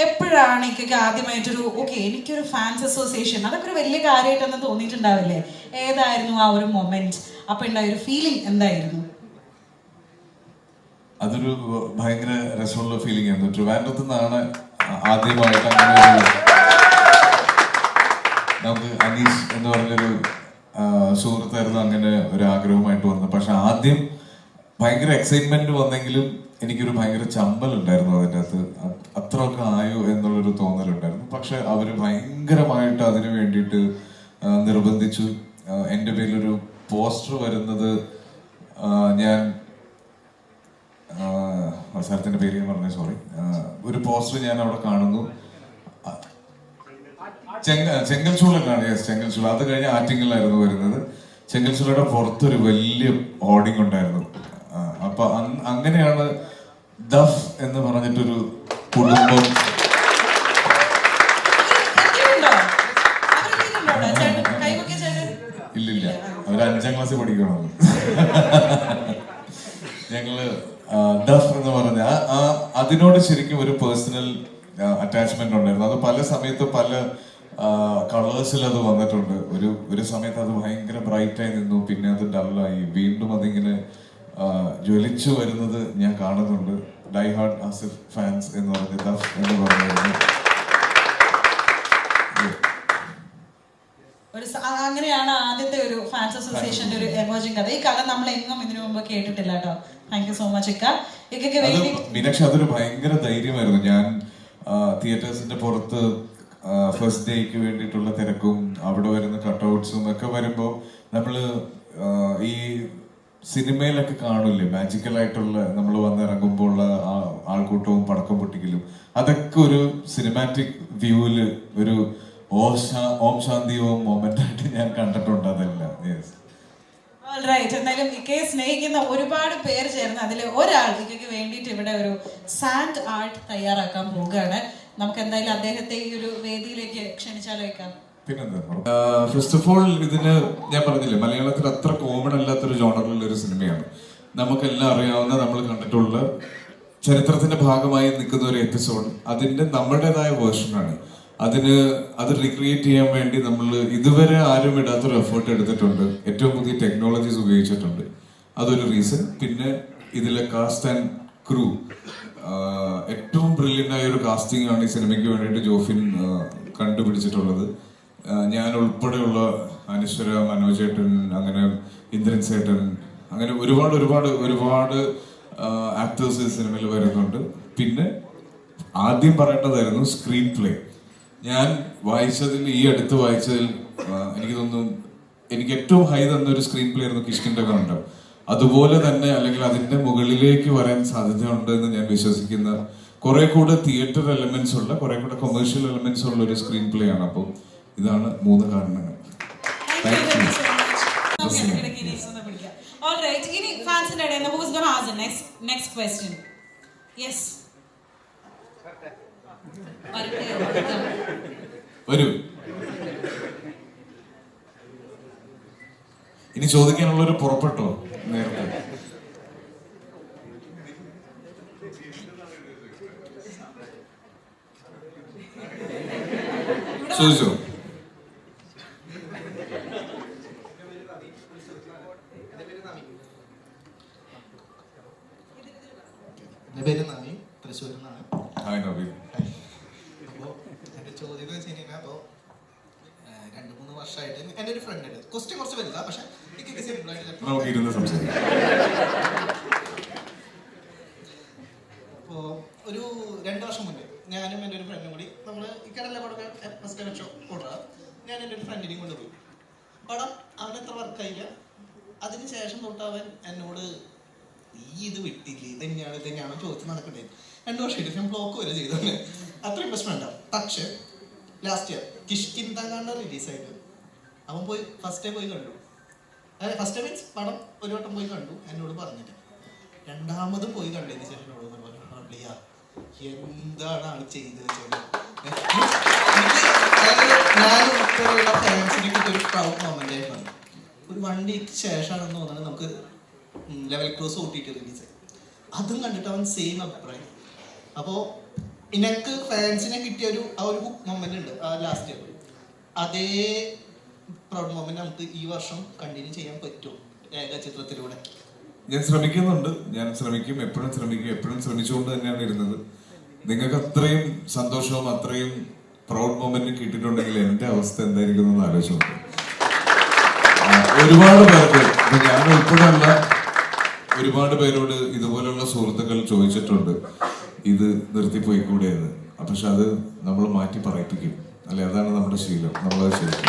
എപ്പോഴാണ് എനിക്ക് ആദ്യമായിട്ടൊരു ഓക്കെ എനിക്കൊരു ഫാൻസ് അസോസിയേഷൻ അതൊക്കെ ഒരു വലിയ കാര്യമായിട്ടെന്ന് തോന്നിയിട്ടുണ്ടാവില്ലേ? ഏതായിരുന്നു ആ ഒരു മൊമെന്റ്? അപ്പൊ ഉണ്ടായ ഒരു ഫീലിംഗ് എന്തായിരുന്നു? അതൊരു ഭയങ്കര രസമുള്ള ഫീലിംഗ് ആയിരുന്നു. ട്രിവാൻഡ്രത്ത് നിന്നാണ് ആദ്യമായിട്ട് അങ്ങനെ നമുക്ക് അനീഷ് എന്ന് പറഞ്ഞൊരു സുഹൃത്തായിരുന്നു അങ്ങനെ ഒരു ആഗ്രഹമായിട്ട് വന്നത്. പക്ഷെ ആദ്യം ഭയങ്കര എക്സൈറ്റ്മെന്റ് വന്നെങ്കിലും എനിക്കൊരു ഭയങ്കര ചമ്മൽ ഉണ്ടായിരുന്നു അതിൻ്റെ അകത്ത്. അത്രയൊക്കെ ആയോ എന്നുള്ളൊരു തോന്നലുണ്ടായിരുന്നു. പക്ഷെ അവര് ഭയങ്കരമായിട്ട് അതിനു വേണ്ടിയിട്ട് നിർബന്ധിച്ചു. എൻ്റെ പേരിലൊരു പോസ്റ്റർ വരുന്നത് ഞാൻ സ്ഥലത്തിന്റെ പേര് ഞാൻ പറഞ്ഞു, സോറി. ഒരു പോസ്റ്റർ ഞാൻ അവിടെ കാണുന്നു, ചെങ്കൽച്ചൂളാണ്. യെസ്, ചെങ്കൽച്ചൂള. അത് കഴിഞ്ഞ് ആറ്റിങ്ങലായിരുന്നു വരുന്നത്. ചെങ്കൽച്ചൂളയുടെ പുറത്തൊരു വലിയ ഹോർഡിംഗ് ഉണ്ടായിരുന്നു. അപ്പൊ അങ്ങനെയാണ് ദഫ് എന്ന് പറഞ്ഞിട്ടൊരു കുടുംബം. ഇല്ലില്ല, അവര് 5ാം ക്ലാസ്സിൽ പഠിക്കണം. ഞങ്ങള് ദഫ് എന്ന് പറഞ്ഞ അതിനോട് ശരിക്കും ഒരു പേഴ്സണൽ അറ്റാച്ച്മെന്റ് ഉണ്ടായിരുന്നു. അത് പല സമയത്ത് പല കളേഴ്സിൽ അത് വന്നിട്ടുണ്ട്. ഒരു സമയത്ത് അത് ഭയങ്കര ബ്രൈറ്റായി നിന്നു, പിന്നെ അത് ഡള്ളായി, വീണ്ടും അതിങ്ങനെ ജ്വലിച്ചു വരുന്നത് ഞാൻ കാണുന്നുണ്ട്. ഡൈ ഹാർഡ് ആസിഫ് ഫാൻസ് എന്ന് പറഞ്ഞ ദഫ് എന്ന് പറഞ്ഞു. അങ്ങനെയാണ് ആദ്യത്തെ ഒരു ഫാൻസ് അസോസിയേഷന്റെ ഒരു എമർജിംഗ് കഥ. ഈ കഥ നമ്മൾ എങ്ങും ഇതിനു മുമ്പ് കേട്ടിട്ടില്ല കേട്ടോ. താങ്ക് യു സോ മച്ച് ഇക്ക. മീനാക്ഷി, അതൊരു ഭയങ്കര ധൈര്യമായിരുന്നു. ഞാൻ തിയേറ്റേഴ്സിന്റെ പുറത്ത് ഫസ്റ്റ് ഡേക്ക് വേണ്ടിയിട്ടുള്ള തിരക്കും അവിടെ വരുന്ന കട്ടൗട്ട്സും ഒക്കെ വരുമ്പോ നമ്മള് ഈ സിനിമയിലൊക്കെ കാണില്ലേ മാജിക്കലായിട്ടുള്ള നമ്മൾ വന്നിറങ്ങുമ്പോൾ ആൾക്കൂട്ടവും പടക്കം പൊട്ടിക്കലും, അതൊക്കെ ഒരു സിനിമാറ്റിക് വ്യൂവില് ഒരു ഓം ശാന്തി ഓം മൊമെന്റ് ആയിട്ട് ഞാൻ കണ്ടിട്ടുണ്ട് അതെല്ലാം. യെസ്, എന്തായാലും ഇക്കയെ സ്നേഹിക്കുന്ന ഒരുപാട് പേര് ചേർന്ന് അതിൽ ഒരാൾ ഇക്കയ്ക്ക് വേണ്ടിയിട്ട് ഇവിടെ ഒരു സാൻഡ് ആർട്ട് തയ്യാറാക്കാൻ പോവുകയാണ്. നമുക്ക് എന്തായാലും അദ്ദേഹത്തെ ഈ ഒരു വേദിയിലേക്ക് ക്ഷണിച്ചാലോ ഇക്ക? പിന്നെന്താ, ഫസ്റ്റ് ഓഫ് ഓൾ ഇതിന് ഞാൻ പറഞ്ഞില്ലേ, മലയാളത്തിൽ അത്ര കോമൺ അല്ലാത്തൊരു ജോണറിലുള്ള ഒരു സിനിമയാണ്. നമുക്കെല്ലാം അറിയാവുന്ന, നമ്മൾ കണ്ടിട്ടുള്ള, ചരിത്രത്തിന്റെ ഭാഗമായി നിൽക്കുന്ന ഒരു എപ്പിസോഡ്. അതിന്റെ നമ്മുടേതായ വേർഷനാണ്. അത് റീക്രിയേറ്റ് ചെയ്യാൻ വേണ്ടി നമ്മൾ ഇതുവരെ ആരും ഇടാത്തൊരു എഫേർട്ട് എടുത്തിട്ടുണ്ട്. ഏറ്റവും പുതിയ ടെക്നോളജീസ് ഉപയോഗിച്ചിട്ടുണ്ട്. അതൊരു റീസൺ. പിന്നെ ഇതിലെ കാസ്റ്റ് ആൻഡ് ക്രൂ ഏറ്റവും ബ്രില്യൻ്റ് ആയ ഒരു കാസ്റ്റിംഗ് ആണ് ഈ സിനിമയ്ക്ക് വേണ്ടിയിട്ട് ജോഫിൻ കണ്ടുപിടിച്ചിട്ടുള്ളത്. ഞാൻ ഉൾപ്പെടെയുള്ള അനശ്വര, മനോജേട്ടൻ, അങ്ങനെ ഇന്ദ്രൻ സേട്ടൻ, അങ്ങനെ ഒരുപാട് ആക്ടേഴ്സ് ഈ സിനിമയിൽ വരുന്നുണ്ട്. പിന്നെ ആദ്യം പറയേണ്ടതായിരുന്നു സ്ക്രീൻ പ്ലേ. ഞാൻ വായിച്ചതിൽ, ഈ അടുത്ത് വായിച്ചതിൽ എനിക്ക് തോന്നുന്നു എനിക്ക് ഏറ്റവും ഹൈ തന്നൊരു സ്ക്രീൻ പ്ലേ ആയിരുന്നു കിഷ്കിന്റെ കണ്ടം. അതുപോലെ തന്നെ, അല്ലെങ്കിൽ അതിന്റെ മുകളിലേക്ക് വരാൻ സാധ്യതയുണ്ട് എന്ന് ഞാൻ വിശ്വസിക്കുന്ന കുറെ കൂടെ തിയേറ്റർ എലമെന്റ്സ് ഉള്ള, കുറെ കൂടെ കൊമേഴ്ഷ്യൽ എലമെന്റ്സ് ഉള്ള ഒരു സ്ക്രീൻ പ്ലേ ആണ്. അപ്പോൾ ഇതാണ് 3 കാരണങ്ങൾ. വരൂ, ഇനി ചോദിക്കാനുള്ളൊരു പുറപ്പെട്ടോ നേരത്തെ? ചോദിച്ചോ? എൻ്റെ പേര് നവീൻ, തൃശ്ശൂരിൽ നിന്നാണ്. ഹായ് നവീൻ. അപ്പോൾ എൻ്റെ ചോദ്യം എന്ന് വെച്ച് കഴിഞ്ഞാൽ, അപ്പോൾ 2-3 വർഷമായിട്ട് എൻ്റെ ഒരു ഫ്രണ്ട് ഉണ്ട്. ക്വസ്റ്റ്യൻ കുറച്ച് വലുതാ, പക്ഷെ എനിക്ക് സിമ്പിളായിട്ട് അപ്പോൾ ഒരു 2 വർഷം മുന്നേ ഞാനും എൻ്റെ ഒരു ഫ്രണ്ടും കൂടി നമ്മൾ ഇക്കടല്ല പടം ഫസ്റ്റ് വെച്ചോ ഓർഡർ, ഞാൻ എൻ്റെ ഒരു ഫ്രണ്ടിനെയും കൊണ്ടുപോയി. പടം അവനത്ര വർക്കായില്ല. അതിന് ശേഷം തൊട്ട് അവൻ എന്നോട് ഇത് വിട്ടില്ലേ, ഇതന്നെയാണോ ചോദിച്ച് നടക്കണ്ടേ. 2 വർഷമായിട്ട് ഞാൻ ബ്ലോക്ക് വരെ ചെയ്തോണ്ട് അത്ര ഇൻവെസ്റ്റ്മെന്റ് ഉണ്ടാവും. പക്ഷെ ലാസ്റ്റ് ഇയർ കിഷ്കിന്താണ്ട് റിലീസായിട്ട് അവൻ പോയി ഫസ്റ്റ് ഡേ പോയി കണ്ടു. അതായത് ഫസ്റ്റ് ഡേ മീൻസ് പടം ഒരു വട്ടം പോയി കണ്ടു, എന്നോട് പറഞ്ഞിട്ട്. 2ാമതും പോയി കണ്ടതിന് ശേഷം എന്നോട് പറഞ്ഞു, എന്താണ് ആൾ ചെയ്ത് വെച്ചത്. ഞാൻ ഉൾപ്പെടെയുള്ള ഫാൻസിനെ കിട്ടിയ ഒരു പ്രൗഡ് മൊമെന്റ് ആയിരുന്നു. ഒരു 1 വീക്ക് ശേഷമാണെന്ന് തോന്നുന്നത് നമുക്ക് ലെവൽ ക്രോസ് ഓട്ടിട്ട് റിലീസ്. അതും കണ്ടിട്ട് അവൻ സെയിം അഭിപ്രായം. അപ്പോൾ എനിക്ക് ഫാൻസിനെ കിട്ടിയ ആ ഒരു മൊമെന്റ് ഉണ്ട് ലാസ്റ്റ്. അതേ പ്രൗഡ് മൊമെന്റ് നമുക്ക് ഈ വർഷം കണ്ടിന്യൂ ചെയ്യാൻ പറ്റും ഏകചിത്രത്തിലൂടെ? ഞാൻ ശ്രമിക്കുന്നുണ്ട്, ഞാൻ ശ്രമിക്കും, എപ്പോഴും ശ്രമിച്ചുകൊണ്ട് തന്നെയാണ് ഇരുന്നത്. നിങ്ങൾക്ക് അത്രയും സന്തോഷവും അത്രയും പ്രൗഡ് മൊമെന്റ് കിട്ടിയിട്ടുണ്ടെങ്കിൽ എന്റെ അവസ്ഥ എന്തായിരിക്കും എന്ന് ആലോചിച്ചു. ഒരുപാട് പേർക്ക്, ഞാൻ ഉൾപ്പെടെയുള്ള ഒരുപാട് പേരോട് ഇതുപോലുള്ള സുഹൃത്തുക്കൾ ചോദിച്ചിട്ടുണ്ട് ഇത് നിർത്തിപ്പോയിക്കൂടെ എന്ന്. പക്ഷെ അത് നമ്മൾ മാറ്റി പറയിപ്പിക്കും അല്ലെ, അതാണ് നമ്മുടെ ശീലം, നമ്മളത് ശരിക്കും.